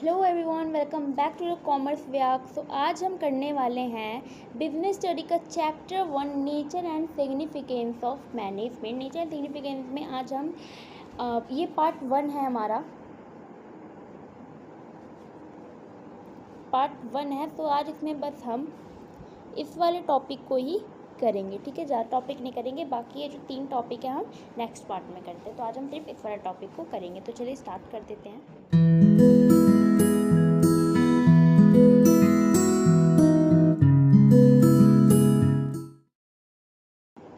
Hello everyone, welcome back to the commerce व्याक। सो आज हम करने वाले हैं बिजनेस स्टडी का chapter 1 nature and significance of management. Nature and significance में आज हम ये पार्ट 1 है हमारा, पार्ट 1 है। तो आज इसमें बस हम इस वाले टॉपिक को ही करेंगे, ठीक है। ज़्यादा टॉपिक नहीं करेंगे, बाकी ये जो 3 टॉपिक है हम नेक्स्ट पार्ट में करते हैं। तो आज हम सिर्फ इस वाले टॉपिक को करेंगे। तो चलिए स्टार्ट कर देते हैं।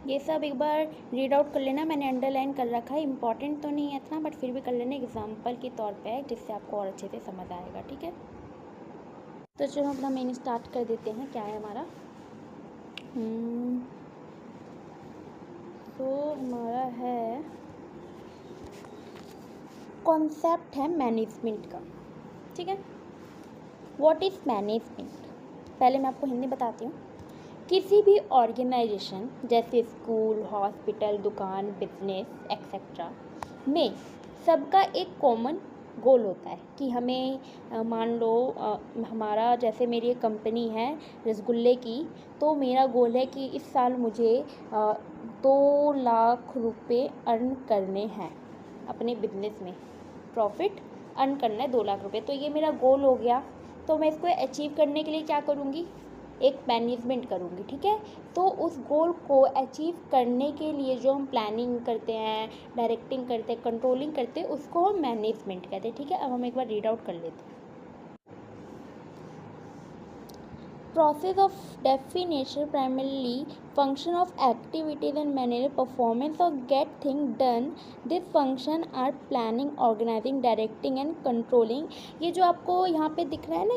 ये सब एक बार रीड आउट कर लेना, मैंने अंडरलाइन कर रखा है। इंपॉर्टेंट तो नहीं है इतना, बट फिर भी कर लेना, एग्जाम्पल के तौर पे है, जिससे आपको और अच्छे से समझ आएगा, ठीक है। तो चलो अपना मेन स्टार्ट कर देते हैं। क्या है हमारा? तो हमारा है कॉन्सेप्ट है मैनेजमेंट का, ठीक है। What is management? पहले मैं आपको हिंदी बताती हूँ। किसी भी ऑर्गेनाइजेशन जैसे स्कूल, हॉस्पिटल, दुकान, बिजनेस एक्सेट्रा में सबका एक कॉमन गोल होता है कि हमें मान लो हमारा, जैसे मेरी एक कंपनी है रसगुल्ले की, तो मेरा गोल है कि इस साल मुझे 2 लाख रुपए अर्न करने हैं अपने बिजनेस में, प्रॉफिट अर्न करना है 2 लाख रुपए। तो ये मेरा गोल हो गया। तो मैं इसको अचीव करने के लिए क्या करूँगी? एक मैनेजमेंट करूँगी, ठीक है। तो उस गोल को अचीव करने के लिए जो हम प्लानिंग करते हैं, डायरेक्टिंग करते हैं, कंट्रोलिंग करते हैं, उसको हम मैनेजमेंट कहते हैं, ठीक है। अब हम एक बार रीड आउट कर लेते हैं। Process of definition primarily function of activities and manage performance or get things done. This function are planning, organizing, directing and controlling. ये जो आपको यहाँ पे दिख रहा है ना,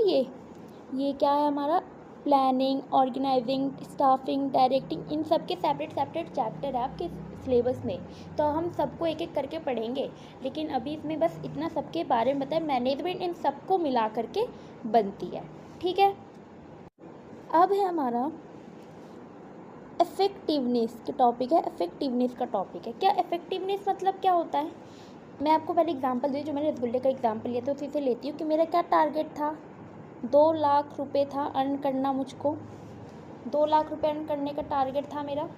ये क्या है हमारा? प्लानिंग, ऑर्गेनाइजिंग, स्टाफिंग, डायरेक्टिंग, इन सब के सेपरेट चैप्टर है आपके सिलेबस में। तो हम सबको एक एक करके पढ़ेंगे, लेकिन अभी इसमें बस इतना सबके बारे में बताएं। मैनेजमेंट इन सबको मिला करके बनती है, ठीक है। अब है हमारा इफेक्टिवनेस का टॉपिक है। इफेक्टिवनेस का टॉपिक है क्या? इफेक्टिवनेस मतलब क्या होता है? मैं आपको पहले एग्जांपल दी, जो मैंने रसगुल्ले का एग्जांपल लिया था उसी से लेती हूँ कि मेरा क्या टारगेट था। 2 लाख रुपए था अर्न करना मुझको, 2 लाख रुपए अर्न करने का टारगेट था मेरा।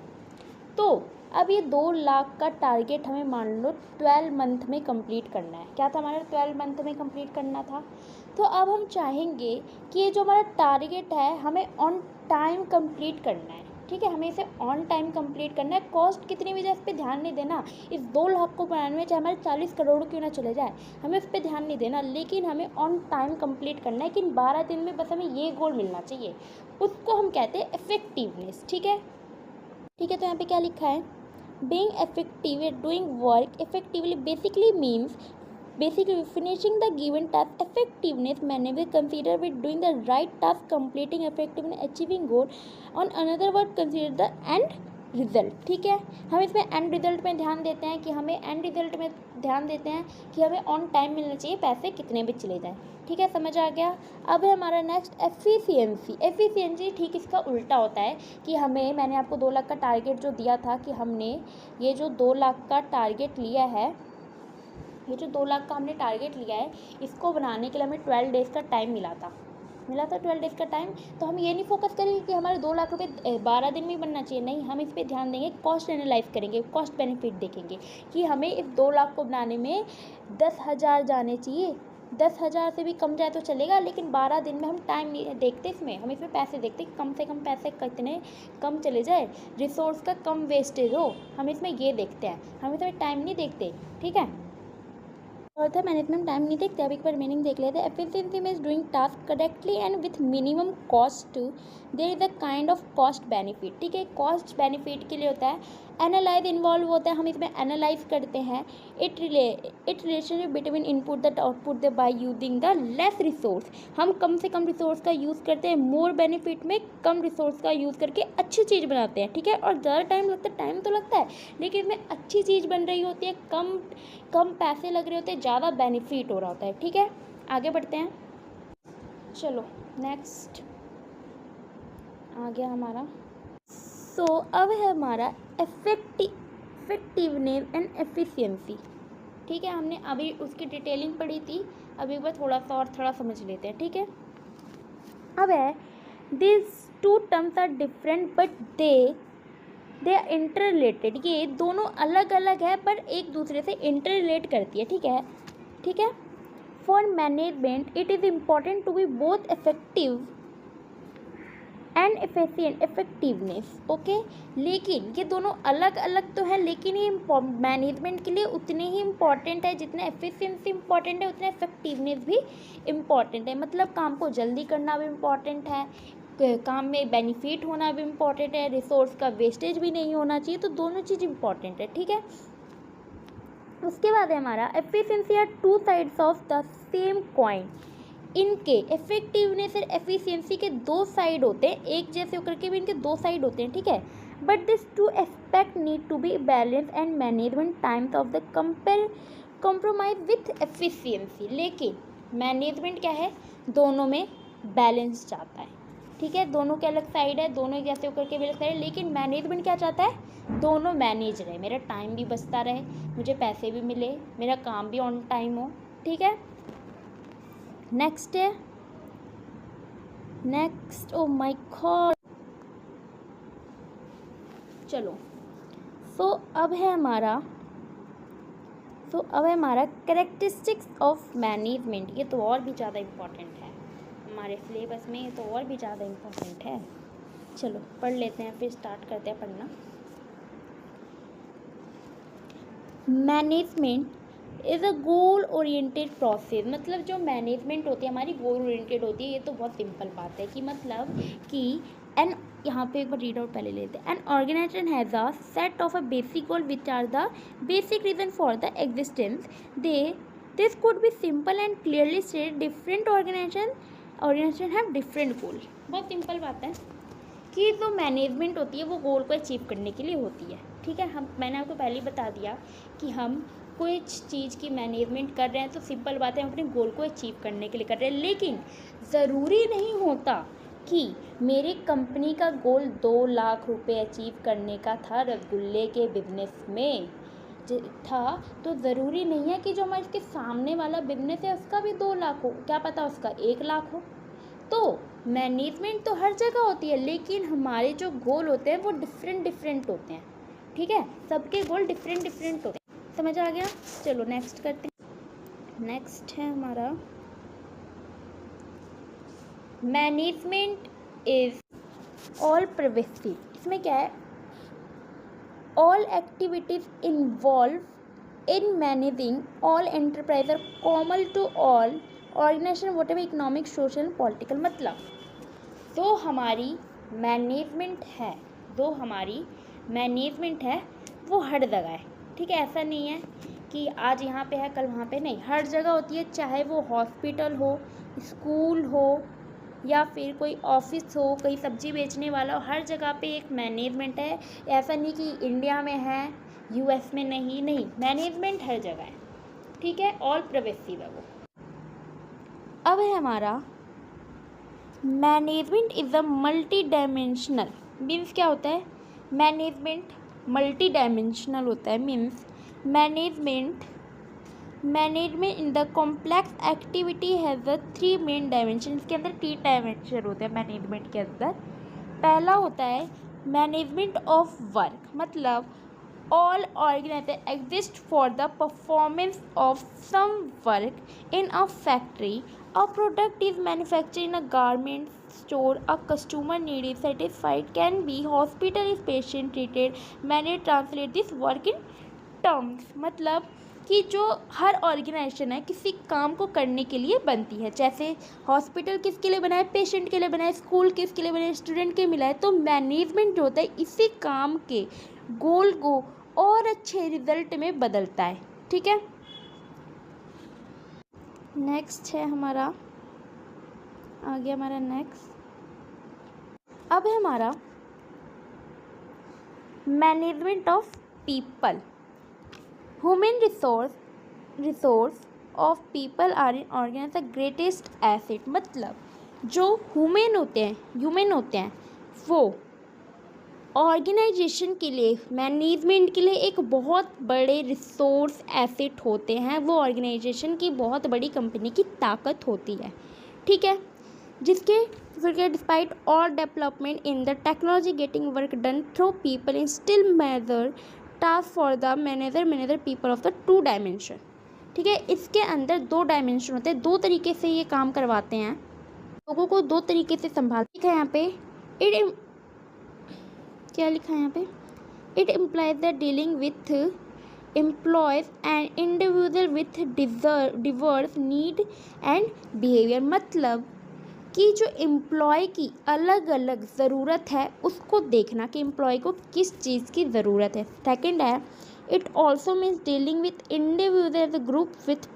तो अब ये 2 लाख का टारगेट हमें मान लो 12 मंथ में कंप्लीट करना है। क्या था हमारा? 12 मंथ में कंप्लीट करना था। तो अब हम चाहेंगे कि ये जो हमारा टारगेट है हमें ऑन टाइम कंप्लीट करना है, ठीक है। हमें इसे ऑन टाइम कंप्लीट करना है। कॉस्ट कितनी भी जाए इस पर ध्यान नहीं देना। इस 2 लाख को बनाने में चाहे हमारे 40 करोड़ क्यों ना चले जाए, हमें उस पर ध्यान नहीं देना, लेकिन हमें ऑन टाइम कंप्लीट करना है कि 12 दिन में बस हमें ये गोल मिलना चाहिए। उसको हम कहते हैं इफेक्टिवनेस, ठीक है। ठीक है, तो यहाँ पे क्या लिखा है? Being effective at doing work effectively basically finishing the given task. Effectiveness manager consider with doing the right task, completing effectively, achieving goal. On another word consider the end result, ठीक है। हम इसमें एंड रिजल्ट में ध्यान देते हैं कि हमें एंड रिजल्ट में ध्यान देते हैं कि हमें ऑन टाइम मिलना चाहिए, पैसे कितने भी चले जाएं, ठीक है। समझ आ गया? अब है हमारा नेक्स्ट एफिशिएंसी। एफिशिएंसी ठीक इसका उल्टा होता है कि हमें, मैंने आपको 2 लाख का टारगेट जो दिया था कि हमने ये जो 2 लाख का टारगेट लिया है, ये जो 2 लाख का हमने टारगेट लिया है, इसको बनाने के लिए हमें 12 डेज़ का टाइम मिला था 12 डेज़ का टाइम। तो हम ये नहीं फोकस करेंगे कि हमारे 2 लाख रुपए 12 दिन में बनना चाहिए, नहीं, हम इस पर ध्यान देंगे, कॉस्ट एनालाइज करेंगे, कॉस्ट बेनिफिट देखेंगे कि हमें इस 2 लाख को बनाने में 10,000 जाने चाहिए। 10,000 से भी कम जाए तो चलेगा, लेकिन 12 दिन में हम टाइम नहीं देखते, इसमें हम इसमें पैसे देखते कि कम से कम पैसे कितने कम चले जाए, रिसोर्स का कम वेस्टेज हो, हम इसमें ये देखते हैं, हम इसमें टाइम नहीं देखते, ठीक है। और था मैनेजमेंट टाइम नहीं देखते। अब एक बार मीनिंग देख लेते हैं। Efficiency means doing task correctly and with minimum cost. There is a kind of cost benefit, ठीक है। कॉस्ट बेनिफिट के लिए होता है एनालाइज इन्वॉल्व होता है, हम इसमें एनालाइज करते हैं। It relationship between input the output the by using the less resource, हम कम से कम रिसोर्स का यूज़ करते हैं। मोर बेनिफिट में कम रिसोर्स का यूज़ करके अच्छी चीज़ बनाते हैं, ठीक है। और ज़्यादा टाइम लगता है, टाइम तो लगता है, लेकिन इसमें अच्छी चीज़ बन रही होती है, कम पैसे लग रहे होते हैं, ज़्यादा बेनिफिट हो रहा होता है, ठीक है। आगे बढ़ते हैं। चलो नेक्स्ट आ गया हमारा। सो अब है हमारा इफेक्टिवनेस एंड एफिशिएंसी, ठीक है। हमने अभी उसकी डिटेलिंग पढ़ी थी अब एक बार थोड़ा समझ लेते हैं, ठीक है। अब है this two terms are different but they are inter related. ये दोनों अलग अलग है पर एक दूसरे से इंटर रिलेट करती है, ठीक है। For management it is important to be both effective and efficient, effectiveness, okay. लेकिन ये दोनों अलग अलग तो है, लेकिन ये मैनेजमेंट के लिए उतने ही इम्पॉर्टेंट है जितना एफिशिएंसी इम्पॉर्टेंट है, उतना इफेक्टिवनेस भी इम्पॉर्टेंट है। मतलब काम को जल्दी करना भी इम्पॉर्टेंट है, काम में बेनिफिट होना भी इम्पॉर्टेंट है, रिसोर्स का वेस्टेज भी नहीं होना चाहिए, तो दोनों चीज़ इम्पॉर्टेंट है, ठीक है। उसके बाद है हमारा efficiency are two sides of the same coin. इनके इफेक्टिवनेस और एफिशिएंसी के दो साइड होते हैं, एक जैसे होकर के भी इनके दो साइड होते हैं, ठीक है। But this two aspect need to be balance and management times of the compromise with efficiency. लेकिन मैनेजमेंट क्या है, दोनों में बैलेंस चाहता है, ठीक है। दोनों के अलग साइड है, दोनों एक जैसे होकर के भी अलग साइड है, लेकिन मैनेजमेंट क्या चाहता है, दोनों मैनेज रहे, मेरा टाइम भी बचता रहे, मुझे पैसे भी मिले, मेरा काम भी ऑन टाइम हो, ठीक है। नेक्स्ट ओ माय गॉड, चलो। अब है हमारा कैरेक्टरिस्टिक्स ऑफ मैनेजमेंट। ये तो और भी ज़्यादा इम्पोर्टेंट है हमारे सिलेबस में, ये तो और भी ज़्यादा इम्पोर्टेंट है। चलो पढ़ लेते हैं, फिर स्टार्ट करते हैं पढ़ना। Management is a goal oriented process. मतलब जो मैनेजमेंट होती है हमारी गोल ओरिएंटेड होती है। ये तो बहुत सिंपल बात है कि मतलब कि एन, यहाँ पे एक बार रीड आउट पहले लेते हैं। An organisation has a set of a basic goal which are the basic reason for the existence. This could be simple and clearly stated. Different organisation have different goal. बहुत simple बात है कि जो management होती है वो गोल को achieve करने के लिए होती है, ठीक है। मैंने आपको पहले ही बता दिया कि हम कोई चीज़ की मैनेजमेंट कर रहे हैं तो सिंपल बात है हम अपने गोल को अचीव करने के लिए कर रहे हैं। लेकिन ज़रूरी नहीं होता कि मेरी कंपनी का गोल 2 लाख रुपए अचीव करने का था रसगुल्ले के बिजनेस में था, तो ज़रूरी नहीं है कि जो हमारे इसके सामने वाला बिजनेस है उसका भी 2 लाख हो, क्या पता उसका 1 लाख हो। तो मैनेजमेंट तो हर जगह होती है, लेकिन हमारे जो गोल होते हैं वो डिफरेंट होते हैं, ठीक है। सबके गोल डिफरेंट होते हैं, समझ आ गया। चलो नेक्स्ट करते हैं। नेक्स्ट है हमारा मैनेजमेंट इज ऑल परवेसिव। इसमें क्या है, all activities involve in managing all enterprise are common to all organisation whatever economic social political. मतलब जो हमारी मैनेजमेंट है वो हर जगह है, ठीक है। ऐसा नहीं है कि आज यहाँ पे है कल वहाँ पे नहीं, हर जगह होती है। चाहे वो हॉस्पिटल हो, स्कूल हो, या फिर कोई ऑफिस हो, कोई सब्जी बेचने वाला हो, हर जगह पे एक मैनेजमेंट है। ऐसा नहीं कि इंडिया में है यूएस में नहीं, मैनेजमेंट हर जगह है, ठीक है। ऑल परवेसिव है वो। अब है हमारा management is a multi dimensional. Means क्या होता है, मैनेजमेंट मल्टी डायमेंशनल होता है। Means management in the complex activity has the 3 main dimension. इसके अंदर 3 डायमेंशन होते हैं मैनेजमेंट के अंदर। पहला होता है मैनेजमेंट ऑफ वर्क। मतलब all organization exist for the performance of some work in a factory. A product is manufactured in a garment store. A customer need is satisfied. Can be hospital is patient treated. मैंने translate this work in terms। मतलब कि जो हर organisation है किसी काम को करने के लिए बनती है। जैसे हॉस्पिटल किसके लिए बना है, पेशेंट के लिए बना है। स्कूल किसके लिए बना है, स्टूडेंट के मिला है। तो मैनेजमेंट जो होता है इसी काम के गोल को और अच्छे रिजल्ट में बदलता है, ठीक है। नेक्स्ट है हमारा नेक्स्ट। अब है हमारा management of people. Human resource of people are in organise the greatest asset. मतलब जो ह्यूमन होते हैं वो ऑर्गेनाइजेशन के लिए, मैनेजमेंट के लिए एक बहुत बड़े रिसोर्स एसेट होते हैं, वो ऑर्गेनाइजेशन की बहुत बड़ी कंपनी की ताकत होती है, ठीक है, जिसके फिर despite all development in the technology getting work done through people in still major task for the manager people of the 2 dimension, ठीक है। इसके अंदर 2 डायमेंशन होते हैं, 2 तरीके से ये काम करवाते हैं, लोगों को 2 तरीके से संभालते हैं। यहाँ पे क्या लिखा है यहाँ पे, it implies the dealing with employees and individual with Divers need and behaviour, मतलब कि जो एम्प्लॉय की अलग अलग ज़रूरत है उसको देखना कि एम्प्लॉय को किस चीज़ की ज़रूरत है। सेकंड है, it also means dealing with individual group with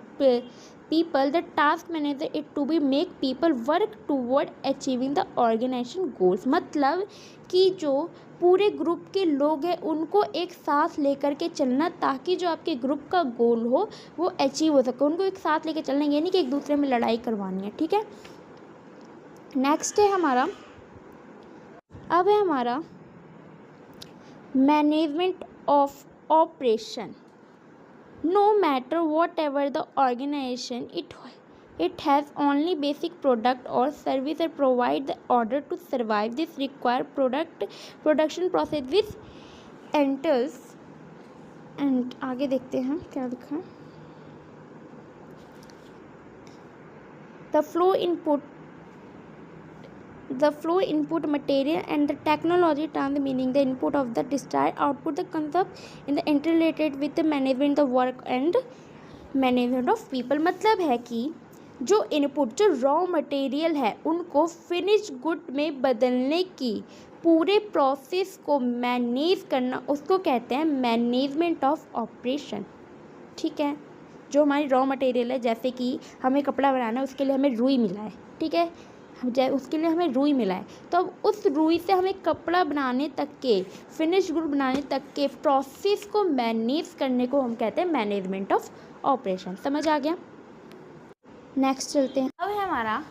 people, the task manager it to be make people work toward achieving the organization goals, मतलब कि जो पूरे ग्रुप के लोग हैं उनको एक साथ लेकर के चलना ताकि जो आपके ग्रुप का गोल हो वो अचीव हो सके, उनको एक साथ लेकर चलना, ये नहीं कि एक दूसरे में लड़ाई करवानी है, ठीक है। नेक्स्ट है हमारा, अब है हमारा management of operation. No matter whatever the organization, it has only basic product or service that provide the order to survive. This require production process which enters, and आगे देखते हैं क्या लिखा है, the flow input material and the technology terms meaning the input of the desired output, the concept in the interrelated with the management of work and management of people, मतलब है कि जो इनपुट, जो रॉ मटेरियल है उनको finish good में बदलने की पूरे प्रोसेस को मैनेज करना, उसको कहते हैं मैनेजमेंट ऑफ ऑपरेशन, ठीक है। जो हमारी रॉ मटेरियल है, जैसे कि हमें कपड़ा बनाना है उसके लिए हमें रुई मिला है, ठीक है, उसके लिए हमें रुई मिला है, तो अब उस रुई से हमें कपड़ा बनाने तक के, फिनिश गुड बनाने तक के प्रोसेस को मैनेज करने को हम कहते हैं मैनेजमेंट ऑफ ऑपरेशन। समझ आ गया? नेक्स्ट चलते हैं। अब है हमारा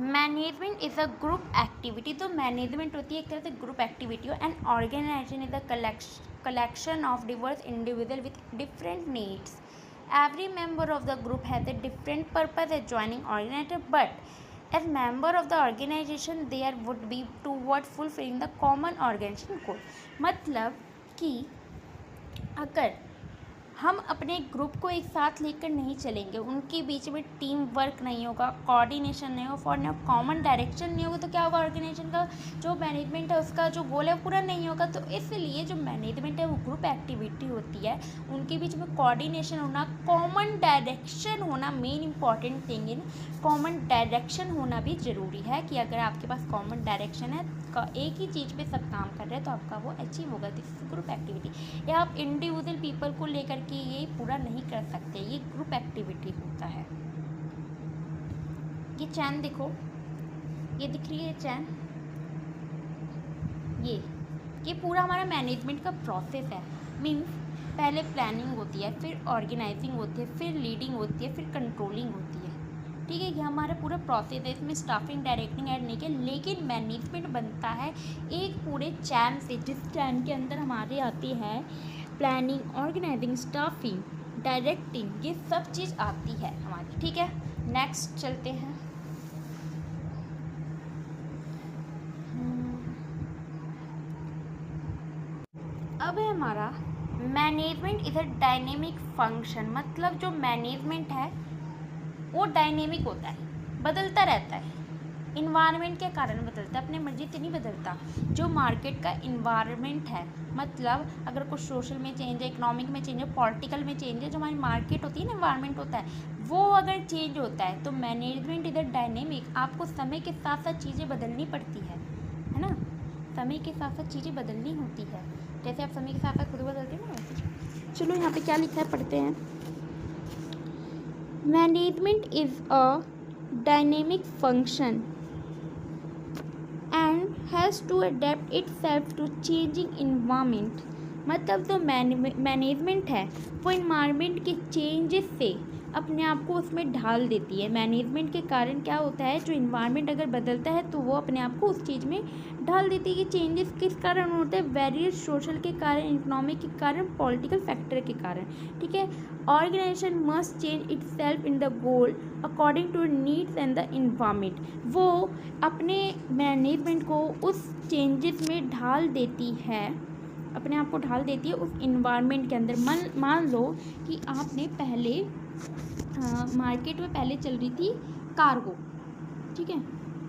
management is a group activity. तो मैनेजमेंट होती है एक तरह से group activity, and organisation is a collection of diverse individual with different needs. Every member of the group has a different purpose as joining organizer, but as member of the organization there would be toward fulfilling the common organization goal। मतलब कि अगर हम अपने group को एक साथ लेकर नहीं चलेंगे, उनके बीच में टीम वर्क नहीं होगा, कोऑर्डिनेशन नहीं होगा, फॉर कॉमन डायरेक्शन नहीं होगा, तो क्या होगा, ऑर्गेनाइजेशन का जो मैनेजमेंट है उसका जो गोल है वो पूरा नहीं होगा। तो इसलिए जो मैनेजमेंट है वो ग्रुप एक्टिविटी होती है, उनके बीच में कोऑर्डिनेशन होना, कॉमन डायरेक्शन होना, main important thing in common direction होना भी ज़रूरी है कि अगर आपके पास कॉमन डायरेक्शन है, एक ही चीज़ पे सब काम कर रहे हैं तो आपका वो अचीव होगा। This is group activity. या आप इंडिविजुअल पीपल को लेकर के ये पूरा नहीं कर सकते, ये ग्रुप एक्टिविटी होता है। ये चैन देखो, ये दिख रही है चैन, ये पूरा हमारा मैनेजमेंट का प्रोसेस है। मीन्स पहले प्लानिंग होती है, फिर ऑर्गेनाइजिंग होती है, फिर लीडिंग होती है, फिर कंट्रोलिंग होती है, ठीक है। ये हमारा पूरा प्रोसेस है, इसमें स्टाफिंग डायरेक्टिंग ऐड नहीं किया, लेकिन मैनेजमेंट बनता है एक पूरे चैन से, जिस चैन के अंदर हमारी आती है प्लानिंग, ऑर्गेनाइजिंग, स्टाफिंग, डायरेक्टिंग, ये सब चीज़ आती है हमारी, ठीक है। नेक्स्ट चलते हैं। अब है हमारा management is a dynamic function. मतलब जो मैनेजमेंट है वो डायनेमिक होता है, बदलता रहता है, इन्वायरमेंट के कारण बदलता है, अपने मर्जी से नहीं बदलता। जो मार्केट का इन्वायरमेंट है, मतलब अगर कुछ सोशल में चेंज है, इकोनॉमिक में चेंज है, पॉलिटिकल में चेंज है, जो हमारी मार्केट होती है ना, इन्वायरमेंट होता है, वो अगर चेंज होता है तो मैनेजमेंट इधर डायनेमिक, आपको समय के साथ साथ चीज़ें बदलनी पड़ती है ना, समय के साथ साथ चीज़ें बदलनी होती है, जैसे आप समय के साथ साथ खुद बदलते हैं ना वैसे। चलो यहाँ पे क्या लिखा है पढ़ते हैं। Management is a dynamic function and has to adapt itself to changing environment। मतलब जो मैनेजमेंट है वो इन्वायरमेंट के चेंजेस से अपने आप को उसमें ढाल देती है। मैनेजमेंट के कारण क्या होता है, जो इन्वायरमेंट अगर बदलता है तो वो अपने आप को उस चीज़ में ढाल देती है। कि चेंजेस किस कारण होते हैं, वेरियस सोशल के कारण, इकोनॉमिक के कारण, पॉलिटिकल फैक्टर के कारण। ठीक है, organisation must change it self in the goal according to needs and the environment. वो अपने मैनेजमेंट को उस चेंजेस में ढाल देती है, अपने आप को ढाल देती है उस इन्वायरमेंट के अंदर। मान लो कि आपने पहले मार्केट में पहले चल रही थी कार्गो, ठीक है,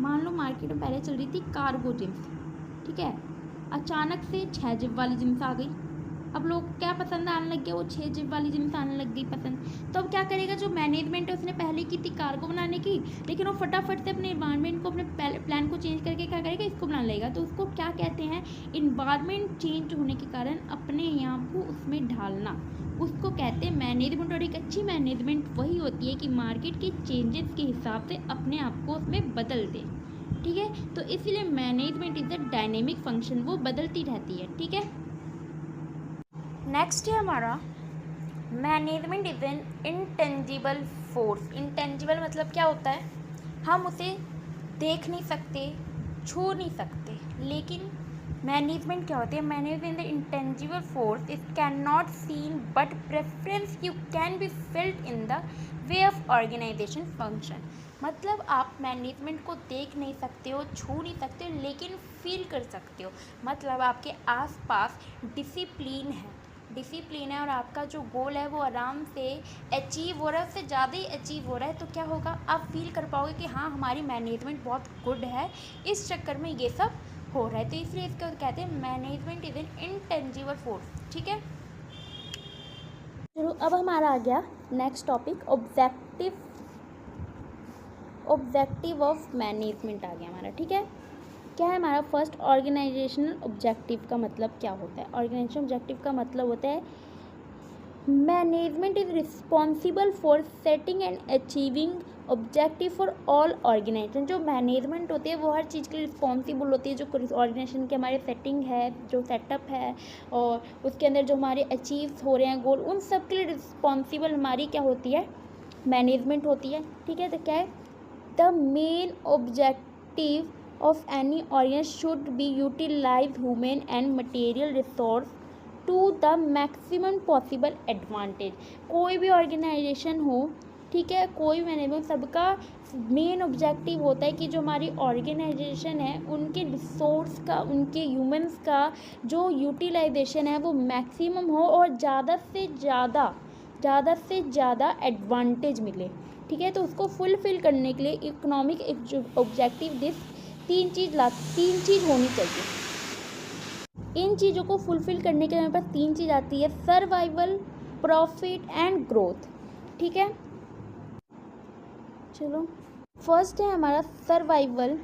मान लो मार्केट में पहले चल रही थी कार्गो जींस, ठीक है, अचानक से 6 जिप वाली जींस आ गई। अब लोग क्या पसंद आने लग गया, वो 6 जिप वाली जींस आने लग गई पसंद। तो अब क्या करेगा, जो मैनेजमेंट है उसने पहले की थी कार्गो बनाने की, लेकिन वो फटाफट से अपने इन्वायरमेंट को, अपने प्लान को चेंज करके क्या करेगा, इसको बना लेगा। तो उसको क्या कहते हैं, इन्वायरमेंट चेंज होने के कारण अपने यहाँ को उसमें ढालना, उसको कहते हैं मैनेजमेंट। और एक अच्छी मैनेजमेंट वही होती है कि मार्केट के चेंजेस के हिसाब से अपने आप को उसमें बदल दे। ठीक है, तो इसीलिए management is a dynamic function, वो बदलती रहती है। ठीक है, नेक्स्ट है हमारा management is an intangible force. Intangible मतलब क्या होता है, हम उसे देख नहीं सकते, छू नहीं सकते, लेकिन मैनेजमेंट क्या होती है, management the intangible force it can not seen but preference you can be filled in the way of organisation function. मतलब आप मैनेजमेंट को देख नहीं सकते हो, छू नहीं सकते हो, लेकिन फील कर सकते हो। मतलब आपके आसपास डिसिप्लिन है और आपका जो गोल है वो आराम से अचीव हो रहा है, उससे ज़्यादा ही अचीव हो रहा है। तो क्या होगा, आप फील कर पाओगे कि हाँ हमारी मैनेजमेंट बहुत गुड है, इस चक्कर में ये सब हो रहा है। तो इसलिए इसको कहते हैं management is an intangible force. ठीक है, चलो अब हमारा आ गया next topic, objective of management आ गया हमारा। ठीक है, क्या है हमारा फर्स्ट, ऑर्गेनाइजेशनल ऑब्जेक्टिव का मतलब क्या होता है। ऑर्गेनाइजेशन ऑब्जेक्टिव का मतलब होता है management is responsible for setting and achieving objective for all organisation. जो मैनेजमेंट होती है वो हर चीज़ के लिए रिस्पॉन्सिबल होती है। जो ऑर्गेनाइजेशन के हमारे सेटिंग है, जो सेटअप है, और उसके अंदर जो हमारे अचीव हो रहे हैं गोल, उन सब के लिए रिस्पॉन्सिबल हमारी क्या होती है, मैनेजमेंट होती है। ठीक है, तो क्या है, the main objective of any audience should be utilize human and material resource to the maximum possible advantage। कोई भी ऑर्गेनाइजेशन हो, ठीक है, कोई भी मैनेजमेंट, सबका मेन ऑब्जेक्टिव होता है कि जो हमारी ऑर्गेनाइजेशन है उनके रिसोर्स का, उनके ह्यूमंस का जो यूटिलाइजेशन है वो मैक्सिमम हो और ज़्यादा से ज़्यादा एडवांटेज मिले। ठीक है, तो उसको फुलफिल करने के लिए इकोनॉमिक ऑब्जेक्टिव दिस तीन चीज़ होनी चाहिए। इन चीज़ों को फुलफिल करने के लिए हमारे पास 3 चीज़ आती है, सर्वाइवल, प्रॉफिट एंड ग्रोथ। ठीक है, चलो फर्स्ट है हमारा survival.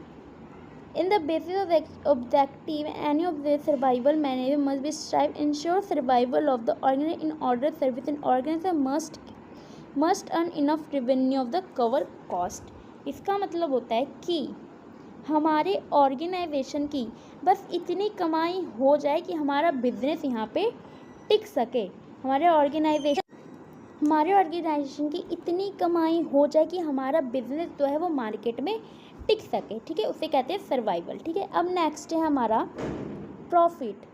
In the basis of objective any of the survival manager must be strive ensure survival of the organisation in order service and organisation must earn enough revenue of the cover cost. इसका मतलब होता है कि हमारे organisation की बस इतनी कमाई हो जाए कि हमारा बिजनेस यहाँ पे टिक सके। हमारे ऑर्गेनाइजेशन की इतनी कमाई हो जाए कि हमारा बिजनेस जो है वो मार्केट में टिक सके। ठीक है, उसे कहते हैं सर्वाइवल। ठीक है, अब नेक्स्ट है हमारा profit.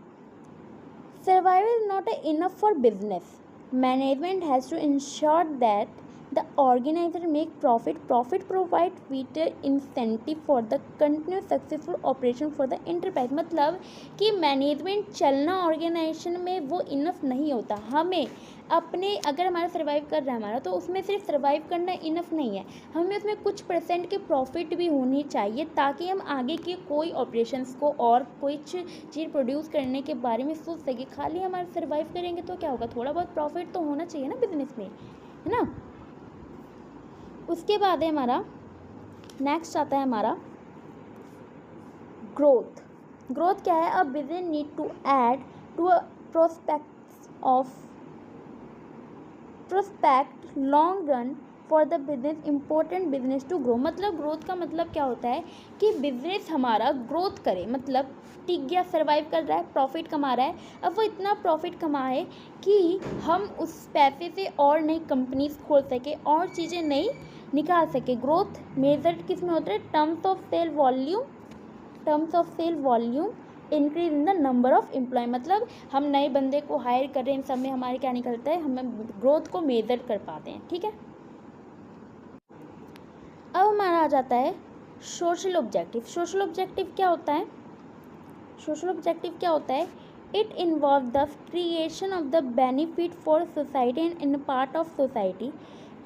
Survival is not enough for business, management has to ensure that the organizer make profit provide greater incentive for the continuous successful operation for the enterprise। मतलब कि मैनेजमेंट चलना ऑर्गेनाइजेशन में वो इनफ नहीं होता। हमें अपने, अगर हमारा सर्वाइव कर रहा है हमारा, तो उसमें सिर्फ सर्वाइव करना इनफ नहीं है, हमें उसमें कुछ % के प्रॉफिट भी होनी चाहिए ताकि हम आगे के कोई ऑपरेशंस को और कोई चीज़ प्रोड्यूस करने के बारे में सोच सके। खाली हमारा सर्वाइव करेंगे तो क्या होगा, थोड़ा बहुत प्रॉफिट तो होना चाहिए ना बिजनेस में, है ना। उसके बाद है हमारा नेक्स्ट आता है हमारा ग्रोथ। ग्रोथ क्या है, a business need to add to a prospect long run for the business important business to grow. मतलब ग्रोथ का मतलब क्या होता है कि बिजनेस हमारा ग्रोथ करे, मतलब टिक गया, सर्वाइव कर रहा है, प्रॉफिट कमा रहा है। अब वो इतना प्रॉफिट कमाए कि हम उस पैसे से और नई कंपनीज खोल सके और चीज़ें नई निकाल सके। ग्रोथ मेजर किस में होता है? Terms of sale volume increase in the number of employ. मतलब हम नए बंदे को हायर कर रहे हैं, इन सब में हमारे क्या निकलता है, हमें ग्रोथ को मेजर कर पाते हैं। ठीक है, अब हमारा आ जाता है सोशल ऑब्जेक्टिव। सोशल ऑब्जेक्टिव क्या होता है? सोशल ऑब्जेक्टिव क्या होता है? It involve the creation of the benefit for society and in part of society.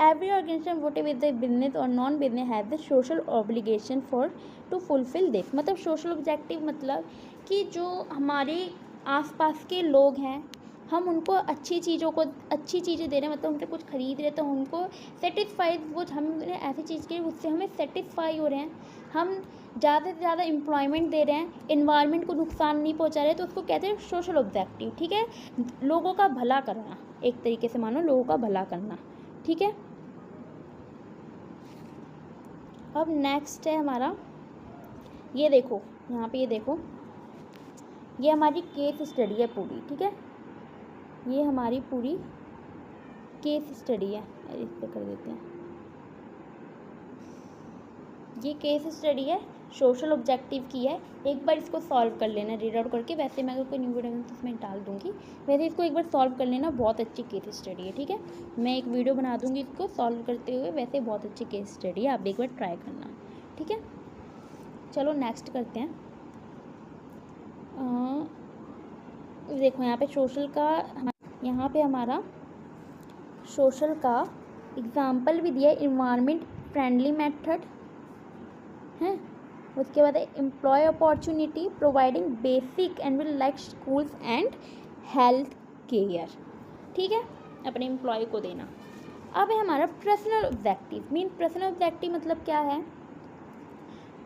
Every organisation whatever the business और non business has the social obligation for to fulfil this. मतलब social objective मतलब कि जो हमारे आसपास के लोग हैं, हम उनको अच्छी चीज़ें दे रहे हैं, मतलब उनसे कुछ खरीद रहे तो उनको सेटिस्फाइड, वो हम उन्हें ऐसी चीज़ के उससे हमें सेटिस्फाई हो रहे हैं, हम ज़्यादा से ज़्यादा एम्प्लॉयमेंट दे रहे हैं, इन्वायरमेंट को नुकसान नहीं पहुंचा रहे, तो उसको कहते हैं सोशल ऑब्जेक्टिव। ठीक है, लोगों का भला करना, एक तरीके से मानो लोगों का भला करना। ठीक है, अब नेक्स्ट है हमारा, ये देखो यहाँ पे, ये देखो, ये हमारी केस स्टडी है पूरी। ठीक है, ये हमारी पूरी केस स्टडी है, इस पे कर देते हैं। ये केस स्टडी है, सोशल ऑब्जेक्टिव की है। एक बार इसको सॉल्व कर लेना रीड आउट करके, वैसे मैं अगर कोई न्यू वीडियो तो उसमें डाल दूँगी, वैसे इसको एक बार सॉल्व कर लेना, बहुत अच्छी केस स्टडी है। ठीक है, मैं एक वीडियो बना दूँगी इसको सॉल्व करते हुए, वैसे बहुत अच्छी केस स्टडी है, आप एक बार ट्राई करना। ठीक है, चलो नेक्स्ट करते हैं। देखो यहाँ पे सोशल का, यहाँ पे हमारा सोशल का एग्जाम्पल भी दिया है, इन्वायरमेंट फ्रेंडली मेथड है। उसके बाद है employ opportunity providing basic and will like schools and health care. ठीक है, अपने एम्प्लॉय को देना। अब है हमारा personal objective. Mean personal objective मतलब क्या है?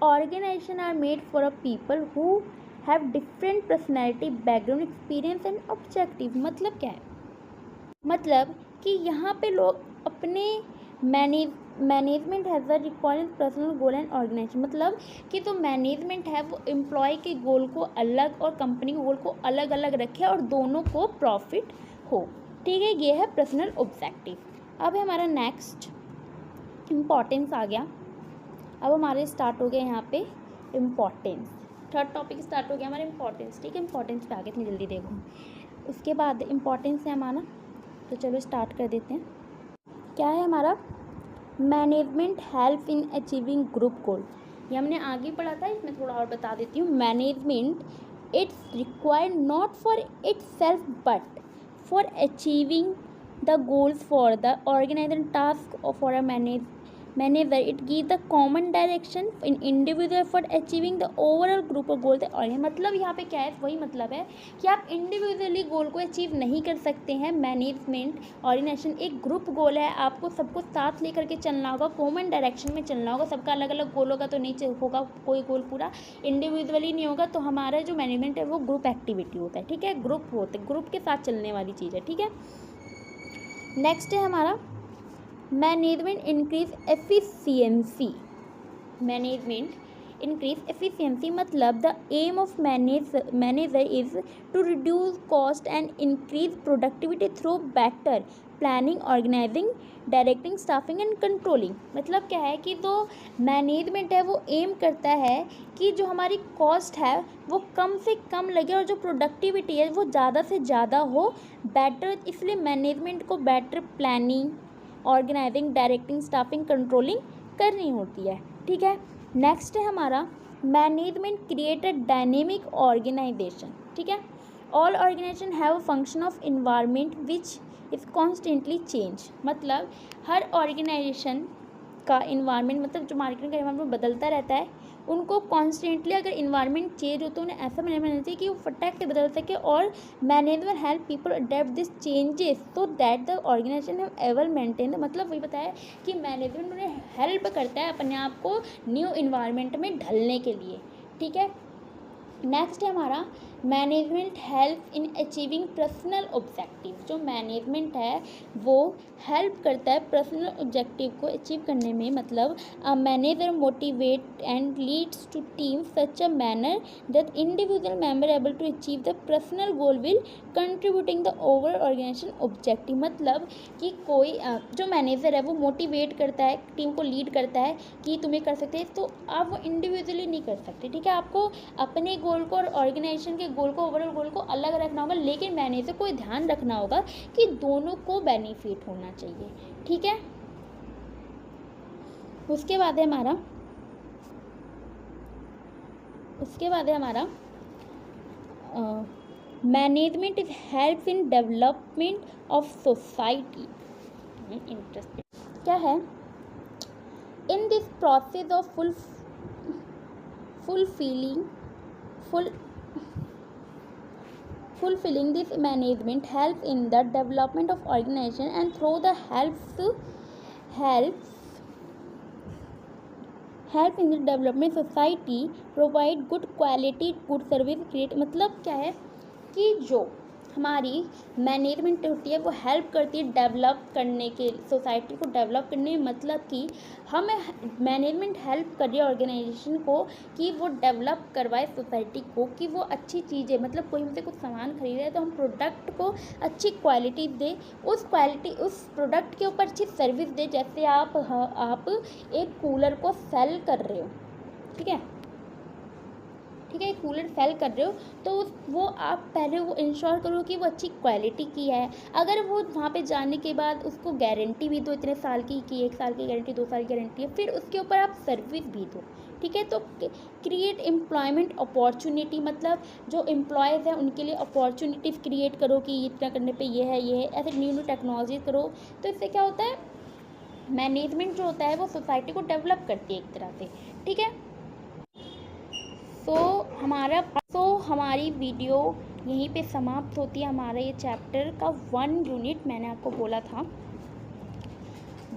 Organisation are made for a people who have different personality, background, experience and objective. मतलब क्या है? मतलब कि यहाँ पे लोग अपने management has a required personal goal and organisation. मतलब कि जो मैनेजमेंट है वो एम्प्लॉय के गोल को अलग और कंपनी के गोल को अलग अलग रखे और दोनों को प्रॉफिट हो। ठीक है, ये है पर्सनल ऑब्जेक्टिव। अब है हमारा नेक्स्ट इम्पॉर्टेंस आ गया। अब हमारे स्टार्ट हो गया यहाँ पे इम्पॉर्टेंस, थर्ड टॉपिक स्टार्ट हो गया हमारा इम्पॉर्टेंस। ठीक है, इम्पॉर्टेंस पे आगे इतनी जल्दी देखो। उसके बाद इम्पॉर्टेंस है हमारा, तो चलो स्टार्ट कर देते हैं। क्या है हमारा? Management help in achieving group गोल। ये हमने आगे पढ़ा था, इसमें थोड़ा और बता देती हूँ। Management it's required not for its self but for achieving the goals for the organiser task for a manager. It gives the common direction in individual for achieving the overall group of goal. मतलब यहाँ पे क्या है? वही मतलब है कि आप इंडिविजुअली गोल को अचीव नहीं कर सकते हैं। मैनेजमेंट ऑर्गेनाइजेशन एक ग्रुप गोल है, आपको सबको साथ लेकर के चलना होगा, कॉमन डायरेक्शन में चलना होगा। सबका अलग अलग गोल होगा तो नहीं होगा कोई गोल पूरा, इंडिविजुअली नहीं होगा। तो हमारा जो मैनेजमेंट है वो ग्रुप एक्टिविटी होता है। ठीक है, ग्रुप होते, ग्रुप के साथ चलने वाली चीज़ है। ठीक है, नेक्स्ट है हमारा management increase efficiency. Management increase efficiency मतलब the aim of manager is to reduce cost and increase productivity through better planning, organising, directing, staffing and controlling. मतलब क्या है कि जो मैनेजमेंट है वो एम करता है कि जो हमारी कॉस्ट है वो कम से कम लगे और जो प्रोडक्टिविटी है वो ज़्यादा से ज़्यादा हो, बेटर। इसलिए मैनेजमेंट को better planning, organising, directing, staffing, controlling करनी होती है। ठीक है, नेक्स्ट है हमारा management create a dynamic organisation. ठीक है, all organisation have a function of environment which is constantly change. मतलब हर ऑर्गेनाइजेशन का इन्वायरमेंट, मतलब जो मार्केट का इन्वायरमेंट बदलता रहता है, उनको कॉन्स्टेंटली अगर इन्वायरमेंट चेंज हो तो उन्हें ऐसा मैनेजमेंट होना चाहिए कि वो फटाक से बदल सके। और management help people adapt this changes so that the organisation have ever maintain. मतलब वही बताया कि मैनेजमेंट उन्हें हेल्प करता है अपने आप को न्यू इन्वायरमेंट में ढलने के लिए। ठीक है, नेक्स्ट है हमारा management help in achieving personal objective. जो मैनेजमेंट है वो हेल्प करता है पर्सनल ऑब्जेक्टिव को अचीव करने में। मतलब a manager motivate and leads to team such a manner that individual member able to achieve the personal goal will contributing the overall organisation objective. मतलब कि कोई जो मैनेजर है वो मोटिवेट करता है, टीम को लीड करता है कि तुम्हें कर सकते हैं, तो आप वो इंडिविजुअली नहीं कर सकते, ठीक है। आपको अपने गोल को और ऑर्गेनाइजेशन के गोल को, ओवरऑल गोल को अलग रखना होगा, लेकिन मैनेजर को ध्यान रखना होगा कि दोनों को बेनिफिट होना चाहिए, ठीक है। उसके बाद है हमारा management is help in development of society. Interesting क्या है? In this process of fulfilling this management helps in the development of organization and through the help in the development society provide good quality good service create। मतलब क्या है कि जो हमारी management होती है वो हेल्प करती है डेवलप करने के, सोसाइटी को डेवलप करने में। मतलब कि हमें मैनेजमेंट हेल्प कर रही है ऑर्गेनाइजेशन को कि वो डेवलप करवाए सोसाइटी को, कि वो अच्छी चीज़ें, मतलब कोई हमसे कुछ सामान खरीद रहा है तो हम प्रोडक्ट को अच्छी क्वालिटी दे, उस प्रोडक्ट के ऊपर अच्छी सर्विस दे। जैसे आप एक कूलर को सेल कर रहे हो, ठीक है, एक कूलर सेल कर रहे हो तो वो आप पहले वो इंश्योर करो कि वो अच्छी क्वालिटी की है। अगर वो वहाँ पे जाने के बाद उसको गारंटी भी दो, इतने साल की 1 साल की गारंटी, 2 साल की गारंटी है, फिर उसके ऊपर आप सर्विस भी दो, ठीक है। तो क्रिएट एम्प्लॉयमेंट अपॉर्चुनिटी, मतलब जो एम्प्लॉयज़ हैं उनके लिए अपॉर्चुनिटीज़ क्रिएट करो कि इतना करने पर ये है, ऐसे न्यू टेक्नोलॉजी करो। तो इससे क्या होता है, मैनेजमेंट जो होता है वो सोसाइटी को डेवलप करती है एक तरह से, ठीक है। हमारी वीडियो यहीं पे समाप्त होती है। हमारा ये चैप्टर का 1 यूनिट, मैंने आपको बोला था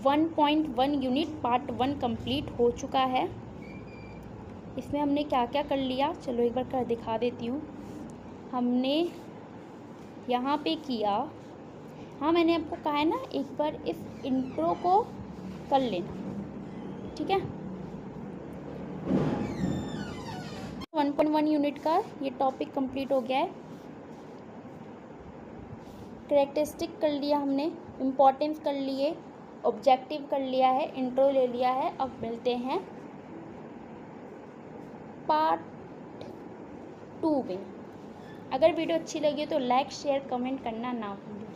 1.1 यूनिट पार्ट 1 कंप्लीट हो चुका है। इसमें हमने क्या क्या कर लिया, चलो एक बार कर दिखा देती हूँ। हमने यहाँ पे किया, हाँ मैंने आपको कहा है ना एक बार इस इंट्रो को कर लेना, ठीक है। 1.1 यूनिट का ये टॉपिक कंप्लीट हो गया है। कैरेक्टरिस्टिक कर लिया हमने, इम्पोर्टेंस कर लिए, ऑब्जेक्टिव कर लिया है, इंट्रो ले लिया है। अब मिलते हैं पार्ट 2 में। अगर वीडियो अच्छी लगी तो लाइक शेयर कमेंट करना ना भूलें।